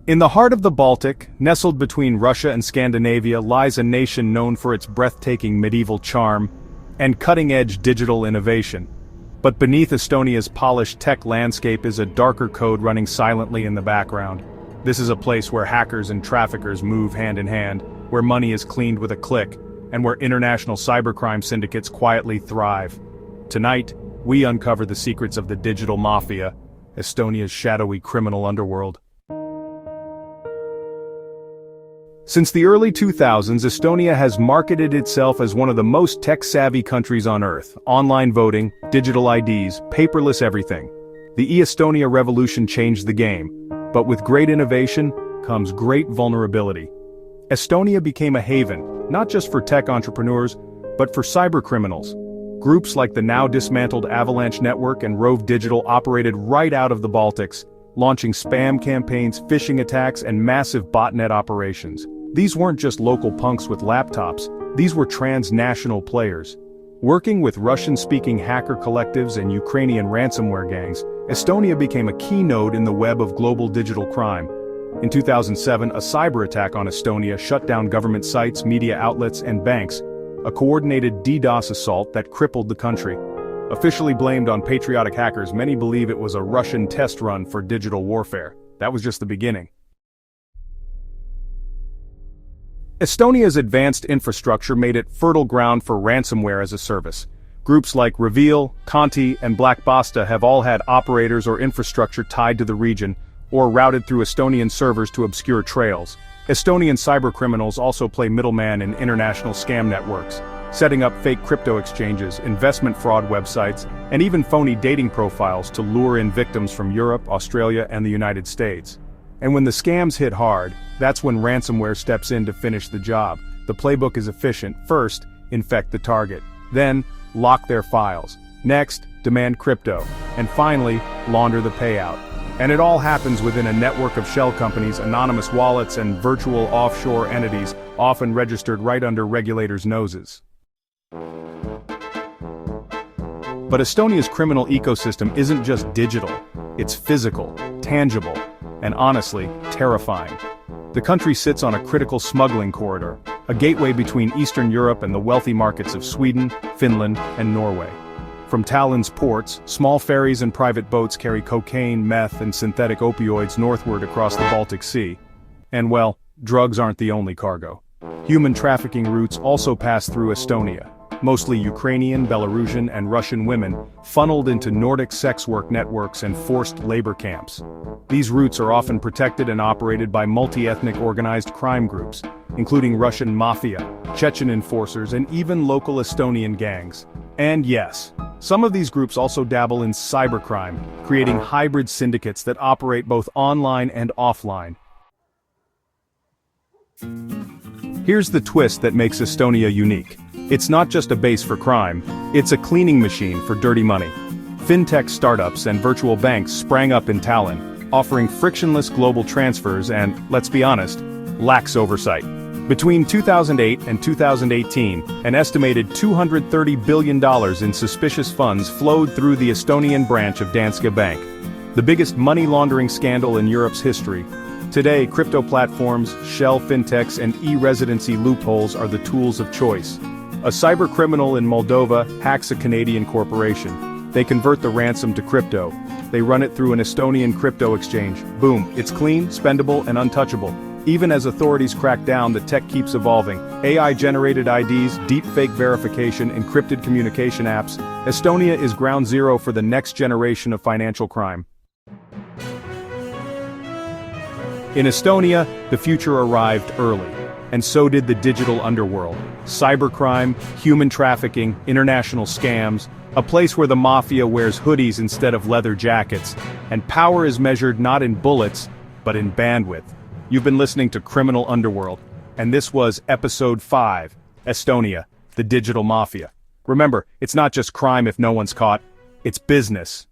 In the heart of the Baltic, nestled between Russia and Scandinavia, lies a nation known for its breathtaking medieval charm and cutting-edge digital innovation. But beneath Estonia's polished tech landscape is a darker code running silently in the background. This is a place where hackers and traffickers move hand in hand, where money is cleaned with a click, and where international cybercrime syndicates quietly thrive. Tonight, we uncover the secrets of the digital mafia, Estonia's shadowy criminal underworld. Since the early 2000s, Estonia has marketed itself as one of the most tech-savvy countries on Earth. Online voting, digital IDs, paperless everything. The e-Estonia revolution changed the game, but with great innovation comes great vulnerability. Estonia became a haven, not just for tech entrepreneurs, but for cybercriminals. Groups like the now dismantled Avalanche Network and Rove Digital operated right out of the Baltics, launching spam campaigns, phishing attacks, and massive botnet operations. These weren't just local punks with laptops, these were transnational players. Working with Russian-speaking hacker collectives and Ukrainian ransomware gangs, Estonia became a key node in the web of global digital crime. In 2007, a cyber attack on Estonia shut down government sites, media outlets, and banks, a coordinated DDoS assault that crippled the country. Officially blamed on patriotic hackers, many believe it was a Russian test run for digital warfare. That was just the beginning. Estonia's advanced infrastructure made it fertile ground for ransomware as a service. Groups like Reveal, Conti, and Black Basta have all had operators or infrastructure tied to the region, or routed through Estonian servers to obscure trails. Estonian cybercriminals also play middleman in international scam networks, setting up fake crypto exchanges, investment fraud websites, and even phony dating profiles to lure in victims from Europe, Australia, and the United States. And when the scams hit hard, that's when ransomware steps in to finish the job. The playbook is efficient. First, infect the target. Then, lock their files. Next, demand crypto. And finally, launder the payout. And it all happens within a network of shell companies, anonymous wallets, and virtual offshore entities, often registered right under regulators' noses. But Estonia's criminal ecosystem isn't just digital. It's physical, tangible, and honestly, terrifying. The country sits on a critical smuggling corridor, a gateway between Eastern Europe and the wealthy markets of Sweden, Finland, and Norway. From Tallinn's ports, small ferries and private boats carry cocaine, meth, and synthetic opioids northward across the Baltic Sea. And well, drugs aren't the only cargo. Human trafficking routes also pass through Estonia. Mostly Ukrainian, Belarusian, and Russian women, funneled into Nordic sex work networks and forced labor camps. These routes are often protected and operated by multi-ethnic organized crime groups, including Russian Mafia, Chechen enforcers, and even local Estonian gangs. And yes, some of these groups also dabble in cybercrime, creating hybrid syndicates that operate both online and offline. Here's the twist that makes Estonia unique. It's not just a base for crime, it's a cleaning machine for dirty money. Fintech startups and virtual banks sprang up in Tallinn, offering frictionless global transfers and, let's be honest, lax oversight. Between 2008 and 2018, an estimated $230 billion in suspicious funds flowed through the Estonian branch of Danske Bank, the biggest money laundering scandal in Europe's history. Today, crypto platforms, shell fintechs, and e-residency loopholes are the tools of choice. A cybercriminal in Moldova hacks a Canadian corporation. They convert the ransom to crypto. They run it through an Estonian crypto exchange. Boom, it's clean, spendable, and untouchable. Even as authorities crack down, the tech keeps evolving. AI-generated IDs, deepfake verification, encrypted communication apps. Estonia is ground zero for the next generation of financial crime. In Estonia, the future arrived early. And so did the digital underworld. Cybercrime, human trafficking, international scams, a place where the mafia wears hoodies instead of leather jackets, and power is measured not in bullets, but in bandwidth. You've been listening to Criminal Underworld, and this was Episode 5, Estonia, the Digital Mafia. Remember, it's not just crime if no one's caught, it's business.